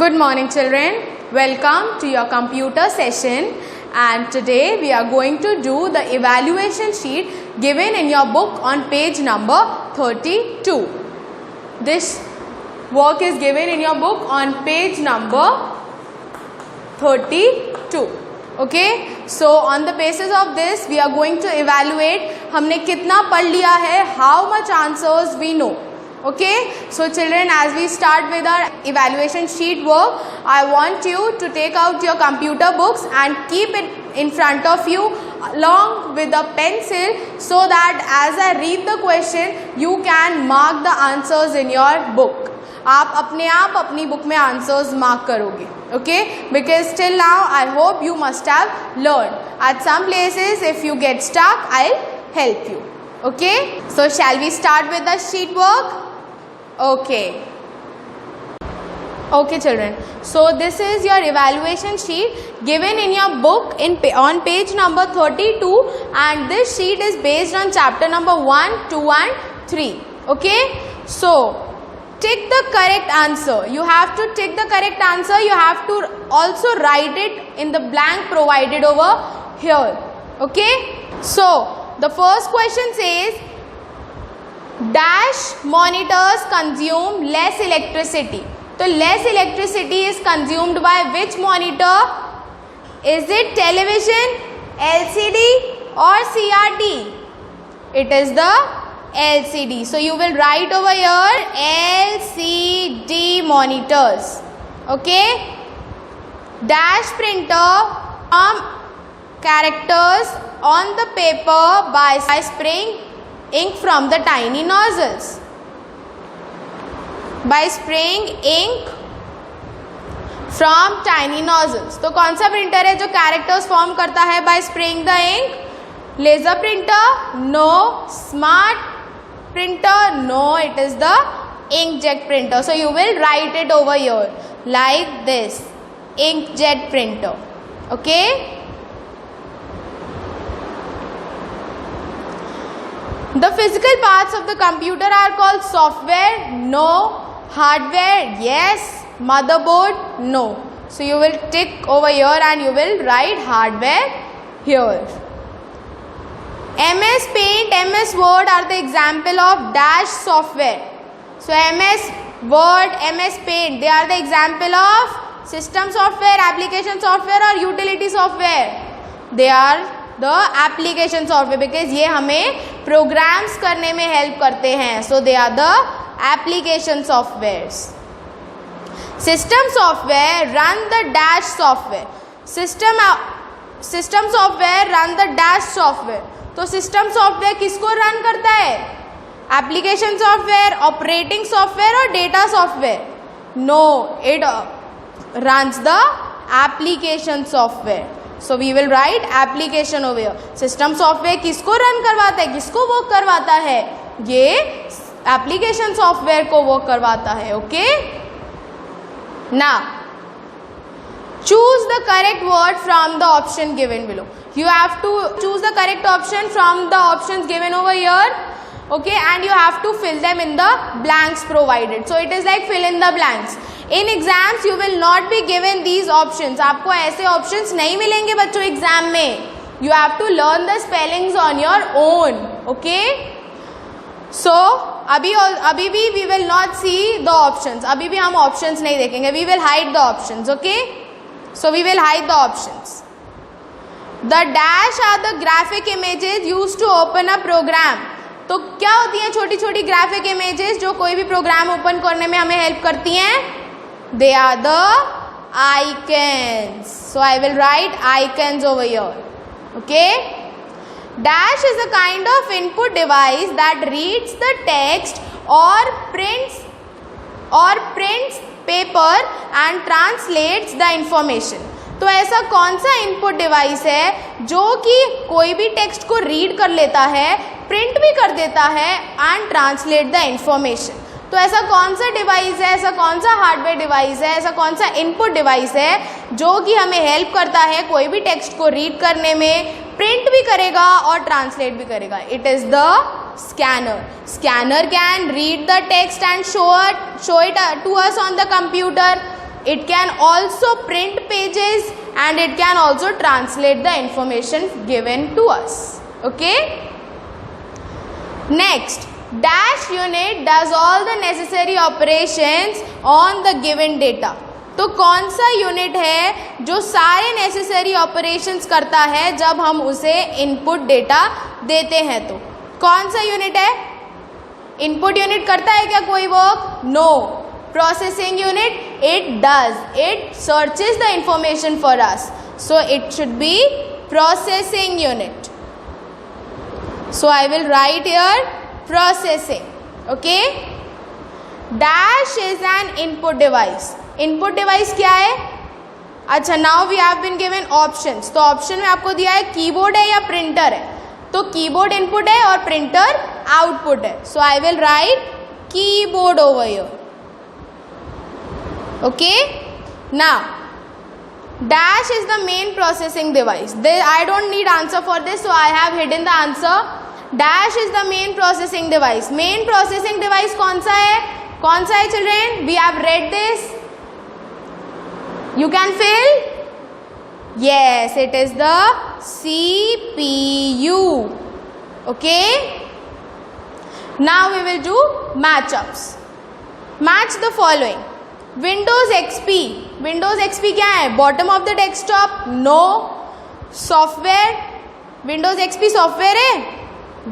Good morning children, welcome to your computer session and today we are going to do the evaluation sheet given in your book on page number 32. This work is given in your book on page number 32. Okay, so on the basis of this we are going to evaluate हमने कितना पढ़ लिया है, how much answers we know. Okay, so children, as we start with our evaluation sheet work, I want you to take out your computer books and keep it in front of you along with a pencil so that as I read the question you can mark the answers in your book. आप अपने आप अपनी book में answers mark करोगे. Okay, because till now I hope you must have learned. At some places if you get stuck I'll help you. Okay, so shall we start with the sheet work? Okay children, so this is your evaluation sheet given in your book on page number 32 and this sheet is based on chapter number 1, 2 and 3. Okay, so tick the correct answer. You have to tick the correct answer. You have to also write it in the blank provided over here. Okay, so the first question says dash monitors consume less electricity. So less electricity is consumed by which monitor? Is it television, LCD or CRT? It is the LCD. So you will write over here LCD monitors. Okay. Dash printer characters on the paper by spraying ink from the tiny nozzles. By spraying ink from tiny nozzles. तो कौन सा printer है जो characters form करता है by spraying the ink? Laser printer? No. Smart printer? No. It is the inkjet printer. So you will write it over here like this. Inkjet printer. Okay. The physical parts of the computer are called software? No. Hardware? Yes. Motherboard? No. So you will tick over here and you will write hardware here. MS Paint, MS Word are the example of dash software. So MS Word, MS Paint, they are the example of system software, application software or utility software. They are the application software because ये हमें programs करने में help करते हैं. So they are the application softwares. System software run the dash software. System software run the dash software. तो system software किसको run करता है? Application software, operating software or data software? No, it runs the application software. So we will write application over here. System software किसको run करवाता है, किसको work करवाता है? ये application software को work करवाता है. Okay? Now, choose the correct word from the option given below. You have to choose the correct option from the options given over here. Okay, and you have to fill them in the blanks provided. So it is like fill in the blanks. In exams you will not be given these options. आपको ऐसे options नहीं मिलेंगे बच्चों exam में. You have to learn the spellings on your own. Okay? So अभी भी we will not see the options. अभी भी हम options नहीं देखेंगे. We will hide the options. Okay? So we will hide the options. The dash are the graphic images used to open a program. तो क्या होती हैं छोटी छोटी ग्राफिक इमेजेस जो कोई भी प्रोग्राम ओपन करने में हमें हेल्प करती हैं? They are the icons. So I will write icons over here. Okay. Dash is a kind of input device that reads the text or prints paper and translates the information. तो ऐसा कौन सा input device है जो कि कोई भी text को रीड कर लेता है, प्रिंट भी कर देता है एंड ट्रांसलेट द इंफॉर्मेशन. तो ऐसा कौन सा डिवाइस है, ऐसा कौन सा हार्डवेयर डिवाइस है, ऐसा कौन सा इनपुट डिवाइस है जो कि हमें हेल्प करता है कोई भी टेक्स्ट को रीड करने में, प्रिंट भी करेगा और ट्रांसलेट भी करेगा? It is the scanner. Scanner can read the text and show it to us on the computer. it can also print pages and it can also translate the information given to us. Okay. Next, dash unit does all the necessary operations on the given data. तो कौन सा unit है जो सारे necessary operations करता है जब हम उसे इनपुट डेटा देते हैं? तो कौन सा यूनिट है? इनपुट यूनिट करता है क्या कोई work? No. Processing unit, it does, it searches the information for us, so it should be processing unit. So I will write here processing. Okay. Dash is an input device. Input device क्या है? अच्छा, now we have been given options. तो option में आपको दिया है keyboard है या प्रिंटर है. तो कीबोर्ड इनपुट है और प्रिंटर आउटपुट है. So I will write keyboard over here. Okay. Now dash is the main processing device. I don't need answer for this, so I have hidden the answer. Dash is the main processing device. Main processing device कौन सा है? कौन सा है children? We have read this. You can fill? Yes, it is the CPU. Okay. Now we will do matchups. Match the following. Windows XP. Windows XP क्या है? Bottom of the desktop? No. Software. Windows XP software है?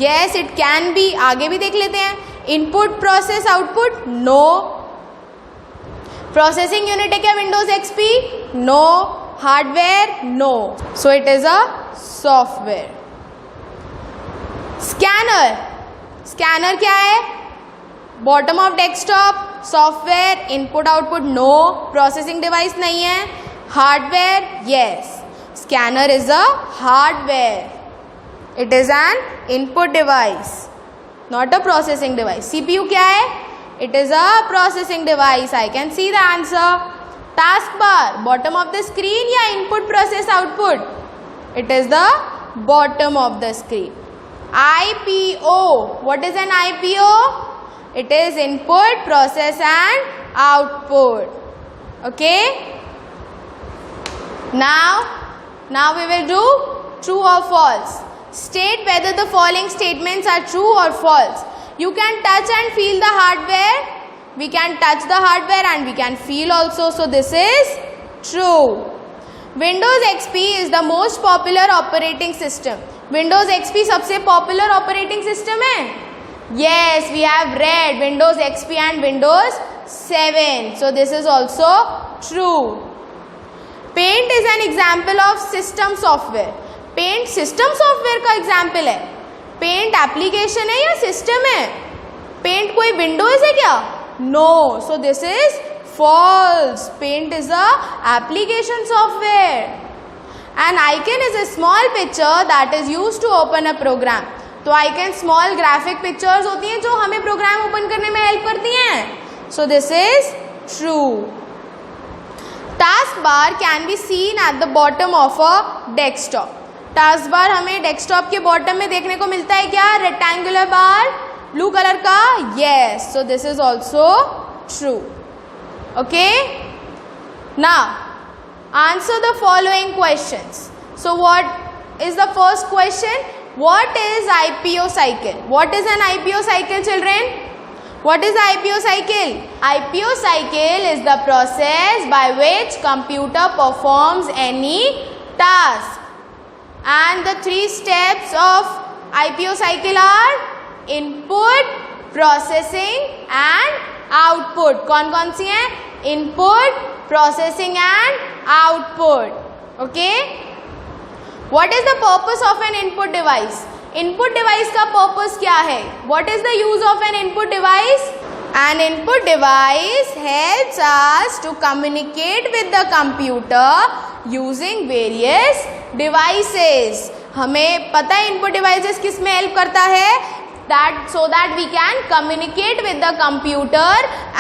Yes, it can be. आगे भी देख लेते हैं. Input process output? No. Processing unit है क्या Windows XP? No. Hardware? No. So it is a software. Scanner. Scanner क्या है? Bottom of desktop, software, input output no, processing device नहीं है, hardware yes. Scanner is a hardware, it is an input device not a processing device. CPU क्या है? It is a processing device. I can see the answer. Task bar bottom of the screen या input process output? It is the bottom of the screen. IPO, what is an IPO? It is input, process and output. Okay. Now we will do true or false. State whether the following statements are true or false. You can touch and feel the hardware. We can touch the hardware and we can feel also. So this is true. Windows XP is the most popular operating system. Windows XP सबसे popular operating system है? Yes, we have read Windows XP and Windows 7. So this is also true. Paint is an example of system software. Paint system software का example है. Paint application है या system है? Paint कोई Windows है क्या? No. So this is false. Paint is a application software. An icon is a small picture that is used to open a program. तो icon small graphic pictures होती हैं जो हमें प्रोग्राम ओपन करने में हेल्प करती हैं. So this is true. Taskbar can be seen at the bottom of a desktop. Taskbar हमें डेस्कटॉप के बॉटम में देखने को मिलता है क्या? रेक्टेंगुलर बार ब्लू कलर का? Yes. So this is also true. Okay. Now answer the following questions. So what is the first question? What is IPO cycle? What is an IPO cycle, children? What is the IPO cycle? IPO cycle is the process by which computer performs any task. And the three steps of IPO cycle are input, processing and output. कौन सी हैं? Input, processing and output. Okay. What is the purpose of an input device? Input device का purpose क्या है? What is the use of an input device? An input device helps us to communicate with the computer using various devices. हमें पता है input devices किस में help करता है? So that we can communicate with the computer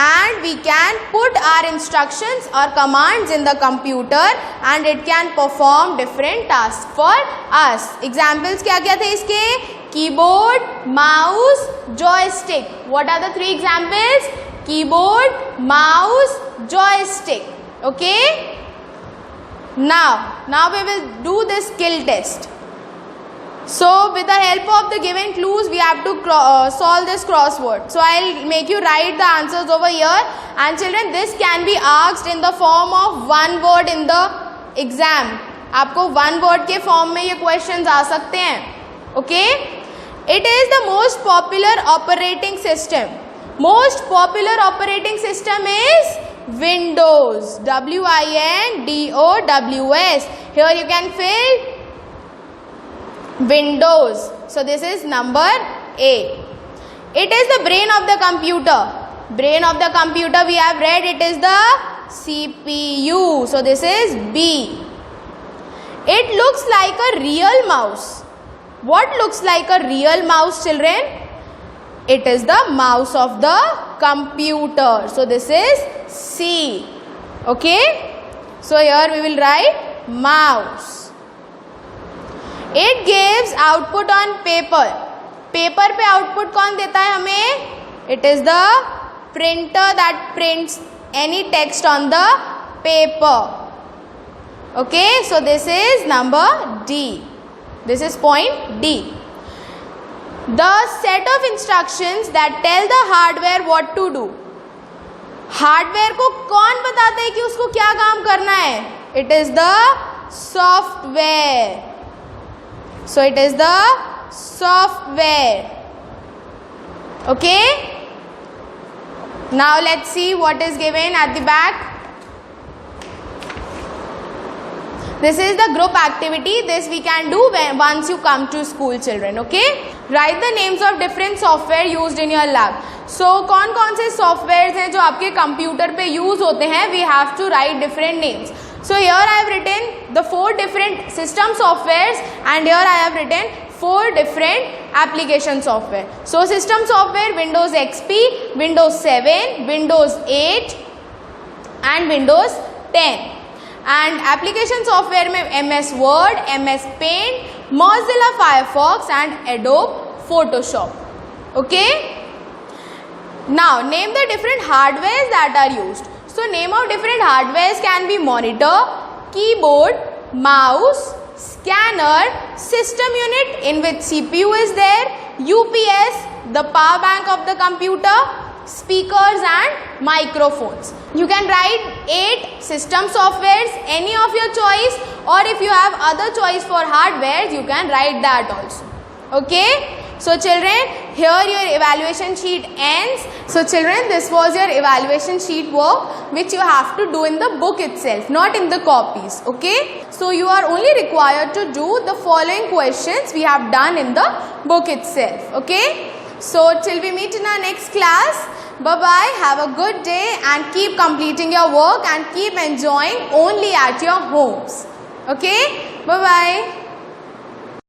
and we can put our instructions or commands in the computer and it can perform different tasks for us. Examples क्या क्या थे इसके? Keyboard, mouse, joystick. What are the three examples? Keyboard, mouse, joystick. Okay? Now we will do this skill test. So with the help of the given clues, we have to solve this crossword. So I'll make you write the answers over here. And children, this can be asked in the form of one word in the exam. आपको one word के form में ये questions आ सकते हैं. Okay? It is the most popular operating system. Most popular operating system is Windows. WINDOWS. Here you can fill Windows. So this is number A. It is the brain of the computer. Brain of the computer we have read, it is the CPU. So this is B. It looks like a real mouse. What looks like a real mouse, children? It is the mouse of the computer. So this is C. Okay? So here we will write mouse. It gives output on paper. Paper पे output कौन देता है हमें? It is the printer that prints any text on the paper. Okay, so this is number D. This is point D. The set of instructions that tell the hardware what to do. Hardware को कौन बताता है कि उसको क्या काम करना है? It is the software. So it is the software. Okay? Now let's see what is given at the back. This is the group activity. This we can do once you come to school, children. Okay? Write the names of different software used in your lab. So कौन से softwares हैं जो आपके computer पे use होते हैं? We have to write different names. So here I have written the 4 different system softwares and here I have written 4 different application software. So system software Windows XP, Windows 7, Windows 8 and Windows 10. And application software में MS Word, MS Paint, Mozilla Firefox and Adobe Photoshop. Okay? Now name the different hardwares that are used. So name of different hardwares can be monitor, keyboard, mouse, scanner, system unit in which CPU is there, UPS, the power bank of the computer, speakers and microphones. You can write 8 system softwares, any of your choice, or if you have other choice for hardware, you can write that also. Okay? So children, here your evaluation sheet ends. So children, this was your evaluation sheet work which you have to do in the book itself, not in the copies. Okay? So you are only required to do the following questions we have done in the book itself. Okay? So till we meet in our next class, bye-bye, have a good day and keep completing your work and keep enjoying only at your homes. Okay? Bye-bye.